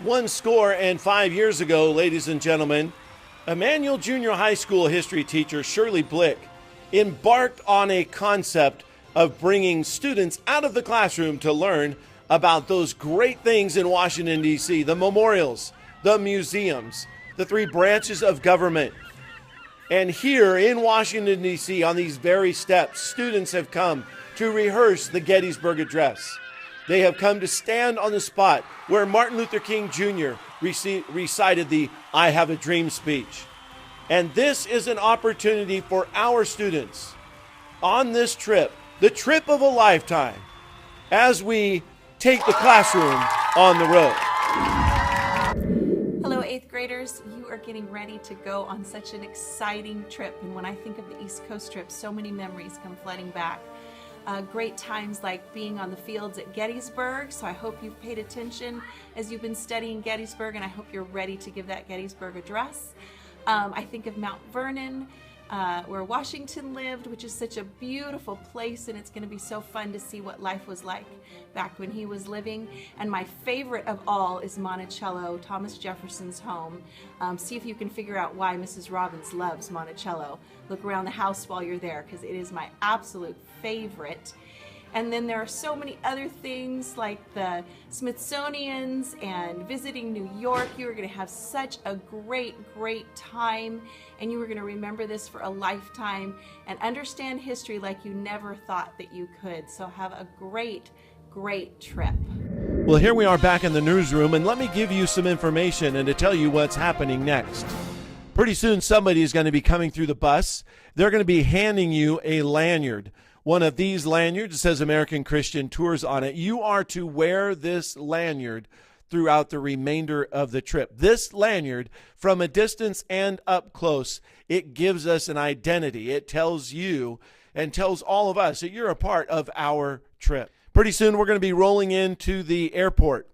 105 years ago, ladies and gentlemen, Emmanuel Junior High School history teacher Shirley Blick embarked on a concept of bringing students out of the classroom to learn about those great things in Washington, D.C., the memorials, the museums, the three branches of government. And here in Washington, D.C., on these very steps, students have come to rehearse the Gettysburg Address. They have come to stand on the spot where Martin Luther King Jr. recited the I Have a Dream speech. And this is an opportunity for our students on this trip, the trip of a lifetime, as we take the classroom on the road. Hello, 8th graders. You are getting ready to go on such an exciting trip. And when I think of the East Coast trip, so many memories come flooding back. Great times like being on the fields at Gettysburg. So I hope you've paid attention as you've been studying Gettysburg, and I hope you're ready to give that Gettysburg Address. I think of Mount Vernon, where Washington lived, which is such a beautiful place, and it's going to be so fun to see what life was like back when he was living. And my favorite of all is Monticello, Thomas Jefferson's home. See if you can figure out why Mrs. Robbins loves Monticello. Look around the house while you're there, because it is my absolute favorite. And then there are so many other things like the Smithsonian's and visiting New York. You are going to have such a great time, and you are going to remember this for a lifetime and understand history like you never thought that you could. So have a great trip. Well, here we are back in the newsroom, and let me give you some information and to tell you what's happening next. Pretty soon somebody is going to be coming through the bus. They're going to be handing you a lanyard. One of these lanyards says American Christian Tours on it. You are to wear this lanyard throughout the remainder of the trip. This lanyard, from a distance and up close, it gives us an identity. It tells you and tells all of us that you're a part of our trip. Pretty soon we're going to be rolling into the airport.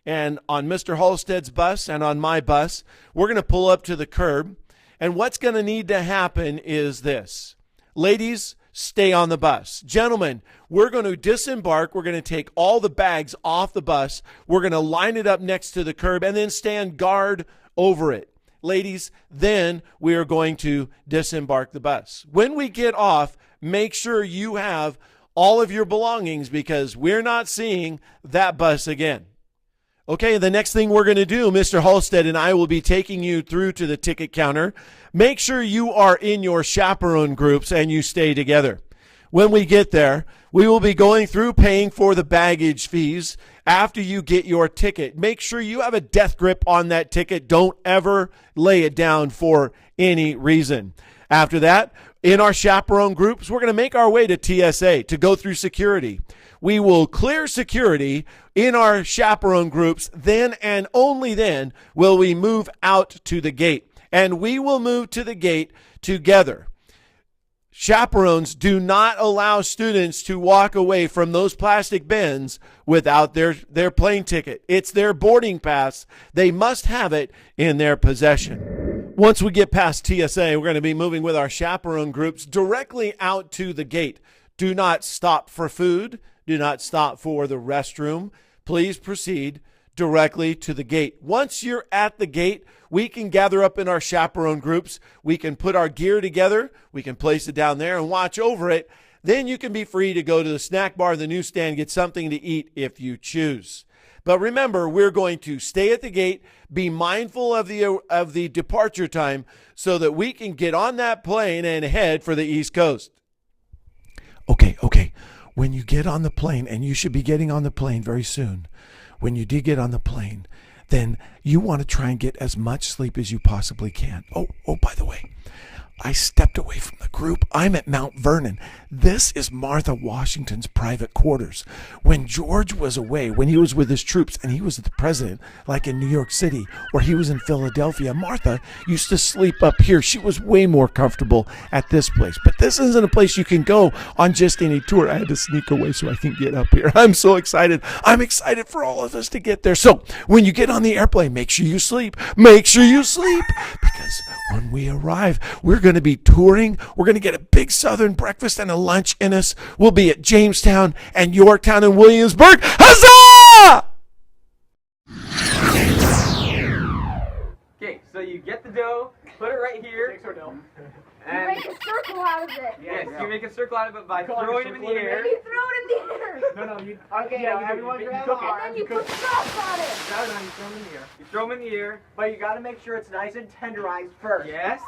And on Mr. Halstead's bus and on my bus, we're going to pull up to the curb. And what's going to need to happen is this. Ladies, stay on the bus. Gentlemen, we're going to disembark. We're going to take all the bags off the bus. We're going to line it up next to the curb and then stand guard over it. Ladies, then we are going to disembark the bus. When we get off, make sure you have all of your belongings because we're not seeing that bus again. Okay, the next thing we're going to do, Mr. Halstead and I will be taking you through to the ticket counter. Make sure you are in your chaperone groups and you stay together. When we get there, we will be going through paying for the baggage fees after you get your ticket. Make sure you have a death grip on that ticket. Don't ever lay it down for any reason. After that, in our chaperone groups, we're going to make our way to TSA to go through security. We will clear security in our chaperone groups. Then and only then will we move out to the gate. And we will move to the gate together. Chaperones do not allow students to walk away from those plastic bins without their plane ticket. It's their boarding pass. They must have it in their possession. Once we get past TSA, we're going to be moving with our chaperone groups directly out to the gate. Do not stop for food. Do not stop for the restroom. Please proceed directly to the gate. Once you're at the gate, we can gather up in our chaperone groups. We can put our gear together. We can place it down there and watch over it. Then you can be free to go to the snack bar, the newsstand, get something to eat if you choose. But remember, we're going to stay at the gate, be mindful of the departure time so that we can get on that plane and head for the East Coast. Okay. When you get on the plane, and you should be getting on the plane very soon, when you do get on the plane, then you want to try and get as much sleep as you possibly can. Oh, by the way, I stepped away from the group. I'm at Mount Vernon. This is Martha Washington's private quarters. When George was away, when he was with his troops and he was the president, like in New York City or he was in Philadelphia, Martha used to sleep up here. She was way more comfortable at this place. But this isn't a place you can go on just any tour. I had to sneak away so I can get up here. I'm so excited. I'm excited for all of us to get there. So when you get on the airplane, make sure you sleep. Make sure you sleep. Because when we arrive, we're going to be touring. We're going to get a big Southern breakfast and a lunch in us. We'll be at Jamestown and Yorktown and Williamsburg. Huzzah! gonna make a circle out of it by throwing him in the air. You throw it in the air. No, you. Okay, yeah, everyone you grab cook a it. arm. And then you put sauce on it. No, you throw him in the air. You throw him in the air. But you gotta make sure it's nice and tenderized first. Yes.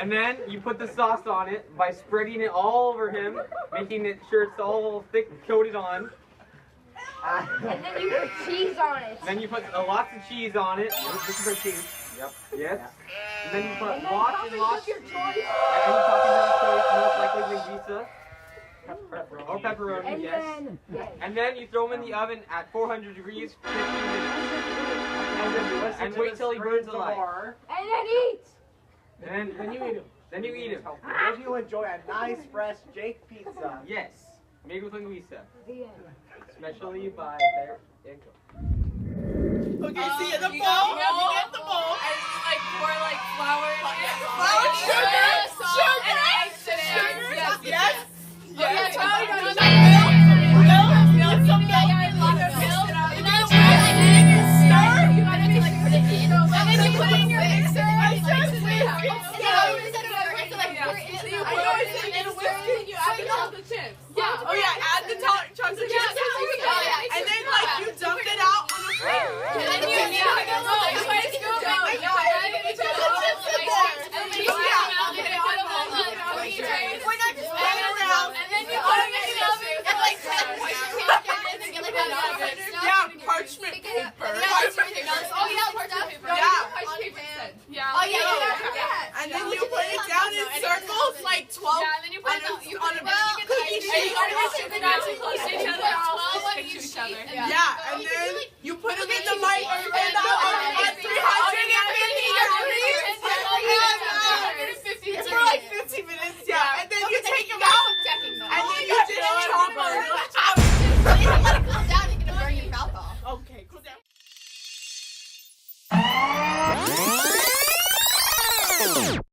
And then you put the sauce on it by spreading it all over him, making it sure it's all thick coated on. And then you put cheese on it. And then you put lots of cheese on it. This is our cheese. Yep. Yes. And then you put And then lots and toppings lots. of your choice. And you toppings of your choice, most likely linguiça. Or pepperoni, And yes. then, And then you throw them in the oven at 400 degrees for 15 minutes. And wait till he burns alive. And then eat. And then you eat him. Then you eat him. Then you enjoy a nice fresh Jake pizza. Yes. Made with linguiça. The end. Especially by Bear and Cook. Okay, see the bowl. You You get the bowl. And you like pour like flour in it. Flour, sugar, salt, and sugar, eggs in it. sugar. Yes. Yes. Yes. Milk, Milk. some milk. Yeah, lots of milk. And then you stir. You gotta like put it in. And then you put it in your mixer. I'm so Like, sweet. Oh yeah, add the chunks of chips. And then like you dump it out on the plate. And then you We're not just playing around. and then you put it in the oven for like 10 minutes. Yeah, parchment paper. Parchment paper. Oh yeah, parchment paper. Yeah. Parchment paper instead. Yeah. Oh yeah. And then you put it down in circles like 12 Yeah, and then you put on a cookie sheet. close to each other. 12 on each sheet. Yeah, and then you put them in the microwave.